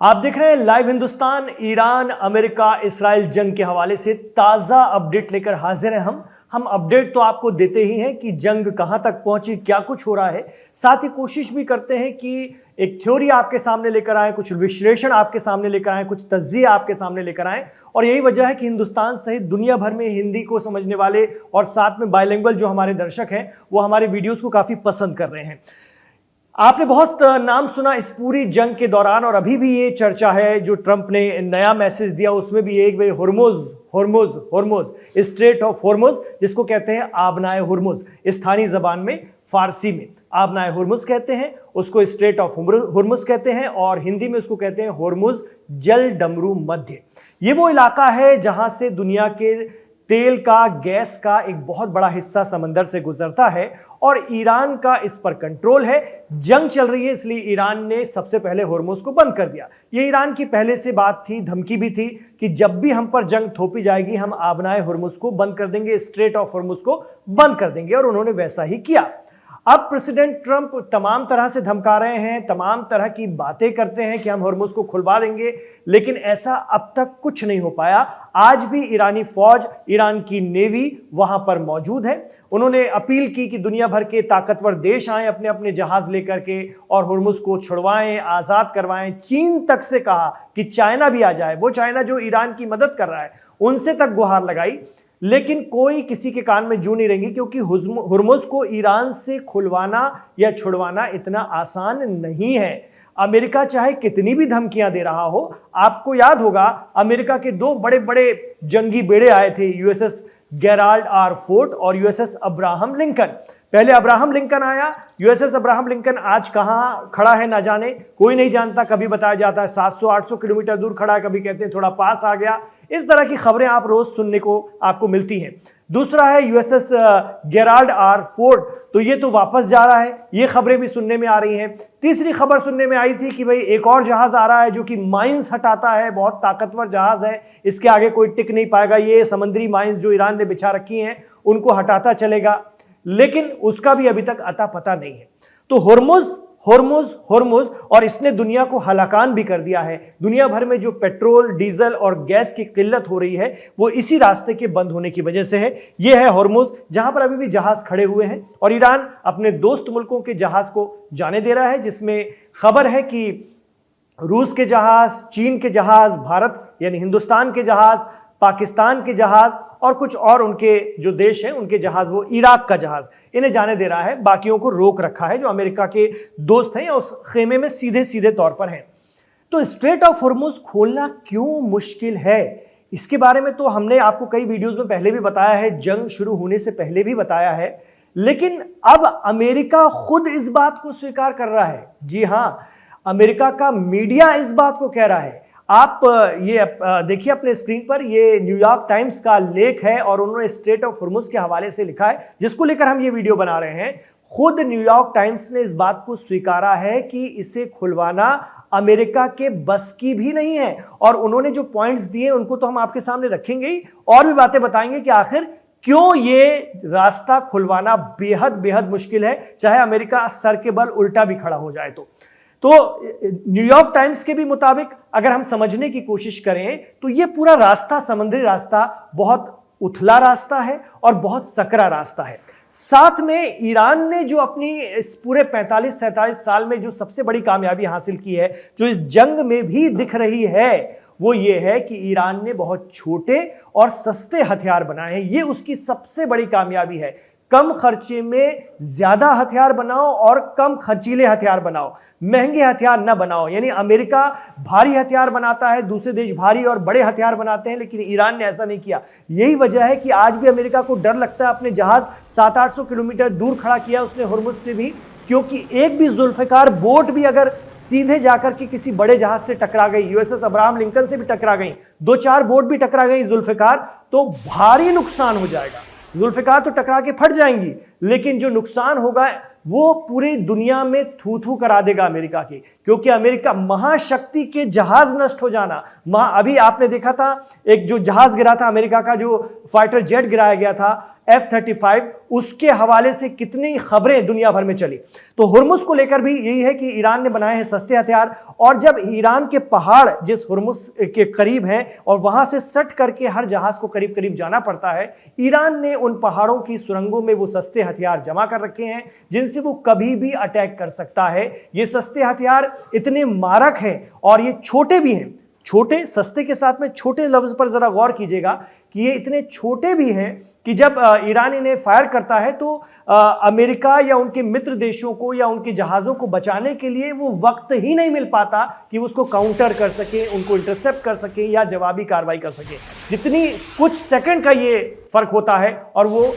आप देख रहे हैं live Hindustan. Iran America Israel जंग के हवाले से ताज़ा अपडेट लेकर हाजिर हैं हम अपडेट तो आपको देते ही हैं कि जंग कहां तक पहुंची, क्या कुछ हो रहा है। साथ ही कोशिश भी करते हैं कि एक थ्योरी आपके सामने लेकर आए, कुछ विश्लेषण आपके सामने लेकर आए, कुछ तज्जिए आपके सामने लेकर आए। और यही वजह है कि हिंदुस्तान सहित दुनिया भर में हिंदी को समझने वाले और साथ में बाइलिंगुअल जो हमारे दर्शक हैं वो हमारे वीडियोज़ को काफ़ी पसंद कर रहे हैं। आपने बहुत नाम सुना इस पूरी जंग के दौरान और अभी भी ये चर्चा है जो ट्रंप ने नया मैसेज दिया उसमें भी एक भाई हुर्मुज स्ट्रेट ऑफ हुर्मुज, जिसको कहते हैं आबनाए हुर्मुज, स्थानीय जबान में फारसी में आबनाए हुर्मुज कहते हैं, उसको स्ट्रेट ऑफ हुर्मुज कहते हैं और हिंदी में उसको कहते हैं हुर्मुज जल डमरू मध्य। ये वो इलाका है जहां से दुनिया के तेल का, गैस का एक बहुत बड़ा हिस्सा समंदर से गुजरता है और ईरान का इस पर कंट्रोल है। जंग चल रही है इसलिए ईरान ने सबसे पहले हुर्मुज को बंद कर दिया। ये ईरान की पहले से बात थी, धमकी भी थी कि जब भी हम पर जंग थोपी जाएगी हम आबनाए हुर्मुज को बंद कर देंगे, स्ट्रेट ऑफ हुर्मुज को बंद कर देंगे, और उन्होंने वैसा ही किया। अब प्रेसिडेंट ट्रंप तमाम तरह से धमका रहे हैं, तमाम तरह की बातें करते हैं कि हम हुर्मुज को खुलवा देंगे, लेकिन ऐसा अब तक कुछ नहीं हो पाया। आज भी ईरानी फौज, ईरान की नेवी वहां पर मौजूद है। उन्होंने अपील की कि दुनिया भर के ताकतवर देश आएं अपने अपने जहाज लेकर के और हुर्मुज को छुड़वाएं, आजाद करवाएं। चीन तक से कहा कि चाइना भी आ जाए, वो चाइना जो ईरान की मदद कर रहा है, उनसे तक गुहार लगाई, लेकिन कोई किसी के कान में जू नहीं रहेंगी क्योंकि हुर्मुज को ईरान से खुलवाना या छुड़वाना इतना आसान नहीं है। अमेरिका चाहे कितनी भी धमकियां दे रहा हो, आपको याद होगा अमेरिका के दो बड़े बड़े जंगी बेड़े आए थे, यूएसएस गेराल्ड आर फोर्ड और यूएसएस अब्राहम लिंकन। पहले अब्राहम लिंकन आया, यूएसएस अब्राहम लिंकन आज कहां खड़ा है ना जाने, कोई नहीं जानता। कभी बताया जाता है 700-800 किलोमीटर दूर खड़ा है, कभी कहते हैं थोड़ा पास आ गया। इस तरह की खबरें आप रोज सुनने को आपको मिलती हैं। दूसरा है यूएसएस गेराल्ड आर फोर्ड, तो ये तो वापस जा रहा है, ये खबरें भी सुनने में आ रही हैं। तीसरी खबर सुनने में आई थी कि भाई एक और जहाज आ रहा है जो कि माइंस हटाता है, बहुत ताकतवर जहाज है, इसके आगे कोई टिक नहीं पाएगा। ये समुद्री माइंस जो ईरान ने बिछा रखी हैं उनको हटाता चलेगा, लेकिन उसका भी अभी तक अता पता नहीं है। तो हुर्मुज और इसने दुनिया को हलाकान भी कर दिया है। दुनिया भर में जो पेट्रोल, डीजल और गैस की किल्लत हो रही है वो इसी रास्ते के बंद होने की वजह से है। यह है हुर्मुज, जहां पर अभी भी जहाज खड़े हुए हैं और ईरान अपने दोस्त मुल्कों के जहाज को जाने दे रहा है, जिसमें खबर है कि रूस के जहाज, चीन के जहाज, भारत यानी हिंदुस्तान के जहाज, पाकिस्तान के जहाज और कुछ और उनके जो देश हैं उनके जहाज, वो इराक का जहाज, इन्हें जाने दे रहा है। बाकियों को रोक रखा है जो अमेरिका के दोस्त हैं या उस खेमे में सीधे सीधे तौर पर हैं। तो स्ट्रेट ऑफ हुर्मुज खोलना क्यों मुश्किल है, इसके बारे में तो हमने आपको कई वीडियोस में पहले भी बताया है, जंग शुरू होने से पहले भी बताया है, लेकिन अब अमेरिका खुद इस बात को स्वीकार कर रहा है। जी हां, अमेरिका का मीडिया इस बात को कह रहा है। आप ये देखिए अपने स्क्रीन पर, ये न्यूयॉर्क टाइम्स का लेख है और उन्होंने स्ट्रेट ऑफ हुर्मुज के हवाले से लिखा है, जिसको लेकर हम ये वीडियो बना रहे हैं। खुद न्यूयॉर्क टाइम्स ने इस बात को स्वीकारा है कि इसे खुलवाना अमेरिका के बस की भी नहीं है, और उन्होंने जो पॉइंट्स दिए उनको तो हम आपके सामने रखेंगे ही, और भी बातें बताएंगे कि आखिर क्यों ये रास्ता खुलवाना बेहद बेहद मुश्किल है, चाहे अमेरिका सर के बल उल्टा भी खड़ा हो जाए तो न्यूयॉर्क टाइम्स के भी मुताबिक अगर हम समझने की कोशिश करें तो ये पूरा रास्ता, समुद्री रास्ता, बहुत उथला रास्ता है और बहुत सकरा रास्ता है। साथ में ईरान ने जो अपनी इस पूरे 45-47 साल में जो सबसे बड़ी कामयाबी हासिल की है, जो इस जंग में भी दिख रही है, वो ये है कि ईरान ने बहुत छोटे और सस्ते हथियार बनाए हैं। ये उसकी सबसे बड़ी कामयाबी है। कम खर्चे में ज्यादा हथियार बनाओ और कम खर्चीले हथियार बनाओ, महंगे हथियार ना बनाओ। यानी अमेरिका भारी हथियार बनाता है, दूसरे देश भारी और बड़े हथियार बनाते हैं, लेकिन ईरान ने ऐसा नहीं किया। यही वजह है कि आज भी अमेरिका को डर लगता है। अपने जहाज 700-800 किलोमीटर दूर खड़ा किया उसने हुर्मुज से भी, क्योंकि एक भी जुल्फिकार बोट भी अगर सीधे जाकर के किसी बड़े जहाज से टकरा गई, यूएसएस अब्राहम लिंकन से भी टकरा गई, 2-4 बोट भी टकरा गई जुल्फिकार, तो भारी नुकसान हो जाएगा। जुल्फिकार तो टकरा के फट जाएंगी, लेकिन जो नुकसान होगा वो पूरी दुनिया में थू थू करा देगा अमेरिका की, क्योंकि अमेरिका महाशक्ति के जहाज नष्ट हो जाना, अभी आपने देखा था एक जो जहाज गिरा था अमेरिका का, जो फाइटर जेट गिराया गया था F-35, उसके हवाले से कितनी खबरें दुनिया भर में चली। तो हुर्मुज को लेकर भी यही है कि ईरान ने बनाए हैं सस्ते हथियार, और जब ईरान के पहाड़ जिस हुर्मुज के करीब हैं और वहां से सट करके हर जहाज को करीब करीब जाना पड़ता है, ईरान ने उन पहाड़ों की सुरंगों में वो सस्ते हथियार जमा कर रखे हैं जिनसे वो कभी भी अटैक कर सकता है। ये सस्ते हथियार इतने मारक हैं और ये छोटे भी हैं। छोटे, सस्ते के साथ में छोटे लफ्ज पर जरा गौर कीजिएगा कि ये इतने छोटे भी हैं कि जब ईरान इन्हें फायर करता है तो अमेरिका या उनके मित्र देशों को या उनके जहाज़ों को बचाने के लिए वो वक्त ही नहीं मिल पाता कि उसको काउंटर कर सके, उनको इंटरसेप्ट कर सके या जवाबी कार्रवाई कर सके। जितनी कुछ सेकंड का ये फर्क होता है और वो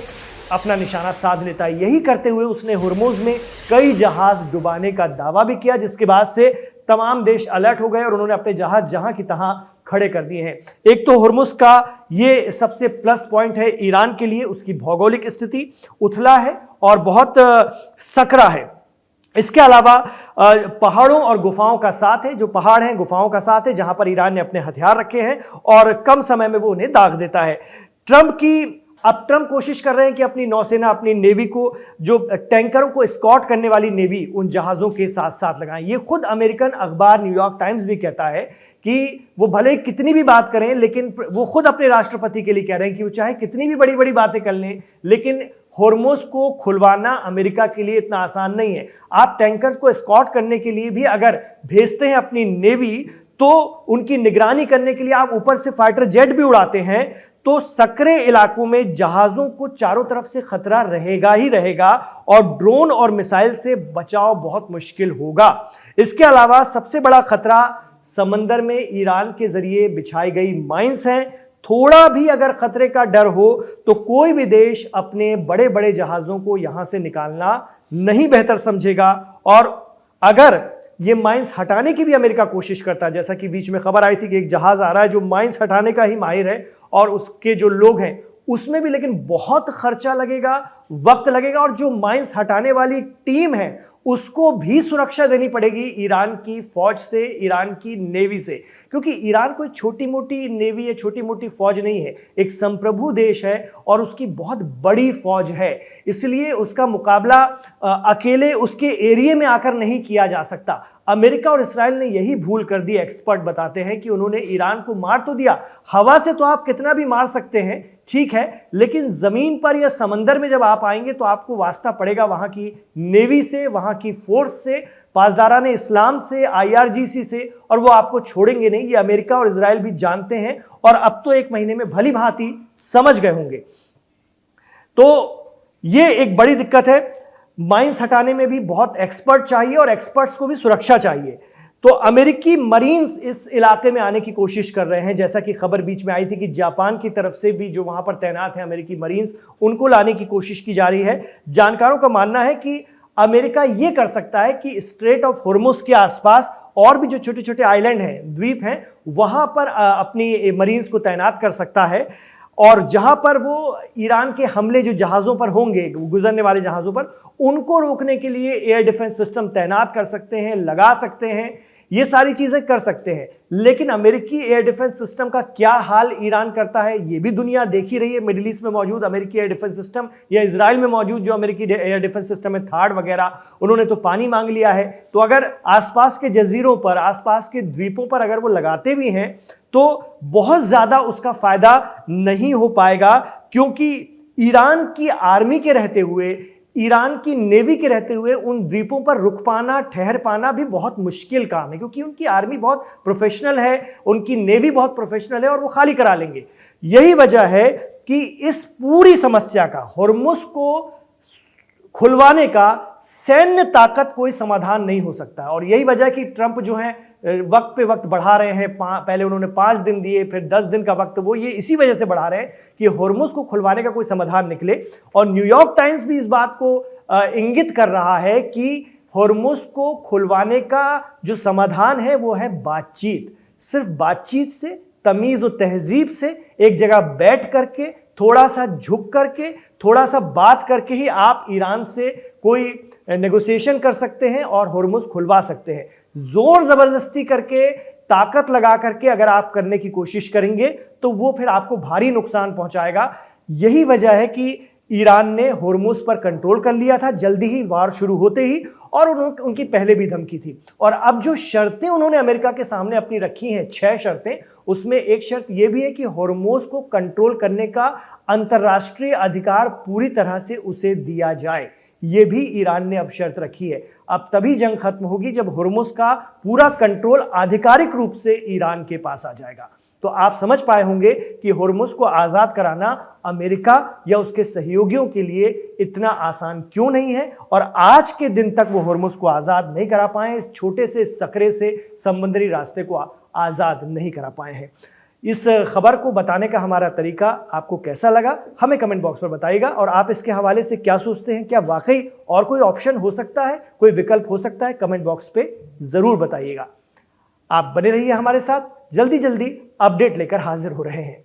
अपना निशाना साध लेता है। यही करते हुए उसने हुर्मुज में कई जहाज डुबाने का दावा भी किया, जिसके बाद से तमाम देश अलर्ट हो गए और उन्होंने अपने जहाज जहां की तहां खड़े कर दिए हैं। एक तो हुर्मुज का ये सबसे प्लस पॉइंट है ईरान के लिए, उसकी भौगोलिक स्थिति उथला है और बहुत सकरा है। इसके अलावा पहाड़ों और गुफाओं का साथ है, जो पहाड़ हैं गुफाओं का साथ है जहां पर ईरान ने अपने हथियार रखे हैं और कम समय में वो उन्हें दाग देता है। ट्रंप कोशिश कर रहे हैं कि अपनी नौसेना, अपनी नेवी को, जो टैंकरों को स्कॉट करने वाली नेवी, उन जहाजों के साथ साथ लगाएं। ये खुद अमेरिकन अखबार न्यूयॉर्क टाइम्स भी कहता है कि वो भले ही कितनी भी बात करें, लेकिन वो खुद अपने राष्ट्रपति के लिए कह रहे हैं कि वो चाहे कितनी भी बड़ी बड़ी बातें कर लें, लेकिन हुर्मुज को खुलवाना अमेरिका के लिए इतना आसान नहीं है। आप टैंकर्स को स्कॉट करने के लिए भी अगर भेजते हैं अपनी नेवी, तो उनकी निगरानी करने के लिए आप ऊपर से फाइटर जेट भी उड़ाते हैं, तो सकरे इलाकों में जहाजों को चारों तरफ से खतरा रहेगा ही रहेगा और ड्रोन और मिसाइल से बचाव बहुत मुश्किल होगा। इसके अलावा सबसे बड़ा खतरा समंदर में ईरान के जरिए बिछाई गई माइंस हैं। थोड़ा भी अगर खतरे का डर हो तो कोई भी देश अपने बड़े बड़े जहाजों को यहां से निकालना नहीं बेहतर समझेगा, और अगर ये माइंस हटाने की भी अमेरिका कोशिश करता है, जैसा कि बीच में खबर आई थी कि एक जहाज आ रहा है जो माइंस हटाने का ही माहिर है और उसके जो लोग हैं उसमें भी लेकिन बहुत खर्चा लगेगा, वक्त लगेगा, और जो माइंस हटाने वाली टीम है उसको भी सुरक्षा देनी पड़ेगी ईरान की फौज से, ईरान की नेवी से, क्योंकि ईरान कोई छोटी मोटी नेवी या छोटी मोटी फौज नहीं है, एक संप्रभु देश है और उसकी बहुत बड़ी फौज है। इसलिए उसका मुकाबला अकेले उसके एरिया में आकर नहीं किया जा सकता। अमेरिका और इस्राइल ने यही भूल कर दी। एक्सपर्ट बताते हैं कि उन्होंने ईरान को मार तो दिया, हवा से तो आप कितना भी मार सकते हैं, ठीक है, लेकिन जमीन पर या समंदर में जब आप आएंगे तो आपको वास्ता पड़ेगा वहां की नेवी से, वहां की फोर्स से, पासदारान इस्लाम से, IRGC से, और वो आपको छोड़ेंगे नहीं। ये अमेरिका और इजराइल भी जानते हैं और अब तो 1 महीने में भली भांति समझ गए होंगे। तो ये एक बड़ी दिक्कत है। माइंस हटाने में भी बहुत एक्सपर्ट चाहिए और एक्सपर्ट्स को भी सुरक्षा चाहिए। तो अमेरिकी मरीन्स इस इलाके में आने की कोशिश कर रहे हैं, जैसा कि खबर बीच में आई थी कि जापान की तरफ से भी जो वहां पर तैनात हैं अमेरिकी मरीन्स, उनको लाने की कोशिश की जा रही है। जानकारों का मानना है कि अमेरिका यह कर सकता है कि स्ट्रेट ऑफ हुर्मुज के आसपास और भी जो छोटे छोटे आइलैंड हैं, द्वीप हैं, वहां पर अपनी मरीन्स को तैनात कर सकता है, और जहां पर वो ईरान के हमले जो जहाजों पर होंगे, गुजरने वाले जहाजों पर, उनको रोकने के लिए एयर डिफेंस सिस्टम तैनात कर सकते हैं, लगा सकते हैं, ये सारी चीजें कर सकते हैं। लेकिन अमेरिकी एयर डिफेंस सिस्टम का क्या हाल ईरान करता है ये भी दुनिया देख ही रही है। मिडिल ईस्ट में मौजूद अमेरिकी एयर डिफेंस सिस्टम या इजराइल में मौजूद जो अमेरिकी एयर डिफेंस सिस्टम है, थार्ड वगैरह, उन्होंने तो पानी मांग लिया है। तो अगर आसपास के जजीरों पर, आसपास के द्वीपों पर अगर वो लगाते भी हैं तो बहुत ज्यादा उसका फायदा नहीं हो पाएगा, क्योंकि ईरान की आर्मी के रहते हुए, ईरान की नेवी के रहते हुए उन द्वीपों पर रुक पाना, ठहर पाना भी बहुत मुश्किल काम है, क्योंकि उनकी आर्मी बहुत प्रोफेशनल है, उनकी नेवी बहुत प्रोफेशनल है और वो खाली करा लेंगे। यही वजह है कि इस पूरी समस्या का, हुर्मुज को खुलवाने का सैन्य ताकत कोई समाधान नहीं हो सकता। और यही वजह कि ट्रंप जो है वक्त पे वक्त बढ़ा रहे हैं। पहले उन्होंने 5 दिन दिए, फिर 10 दिन का वक्त, वो ये इसी वजह से बढ़ा रहे हैं कि हुर्मुज को खुलवाने का कोई समाधान निकले। और न्यूयॉर्क टाइम्स भी इस बात को इंगित कर रहा है कि हुर्मुज को खुलवाने का जो समाधान है वो है बातचीत। सिर्फ बातचीत से, तमीज और तहजीब से, एक जगह बैठ करके, थोड़ा सा झुक करके, थोड़ा सा बात करके ही आप ईरान से कोई नेगोशिएशन कर सकते हैं और हुर्मुज खुलवा सकते हैं। जोर जबरदस्ती करके, ताकत लगा करके अगर आप करने की कोशिश करेंगे तो वो फिर आपको भारी नुकसान पहुंचाएगा। यही वजह है कि ईरान ने होर्मुज पर कंट्रोल कर लिया था जल्दी ही, वार शुरू होते ही, और उनकी पहले भी धमकी थी। और अब जो शर्तें उन्होंने अमेरिका के सामने अपनी रखी हैं, 6 शर्तें, उसमें एक शर्त यह भी है कि होर्मुज को कंट्रोल करने का अंतरराष्ट्रीय अधिकार पूरी तरह से उसे दिया जाए। यह भी ईरान ने अब शर्त रखी है। अब तभी जंग खत्म होगी जब होर्मुज का पूरा कंट्रोल आधिकारिक रूप से ईरान के पास आ जाएगा। तो आप समझ पाए होंगे कि होर्मुज को आजाद कराना अमेरिका या उसके सहयोगियों के लिए इतना आसान क्यों नहीं है, और आज के दिन तक वो होर्मुज को आजाद नहीं करा पाए, इस छोटे से सकरे से समुद्री रास्ते को आजाद नहीं करा पाए हैं। इस खबर को बताने का हमारा तरीका आपको कैसा लगा, हमें कमेंट बॉक्स पर बताइएगा। और आप इसके हवाले से क्या सोचते हैं, क्या वाकई और कोई ऑप्शन हो सकता है, कोई विकल्प हो सकता है, कमेंट बॉक्स पे जरूर बताइएगा। आप बने रहिए हमारे साथ, जल्दी जल्दी अपडेट लेकर हाजिर हो रहे हैं।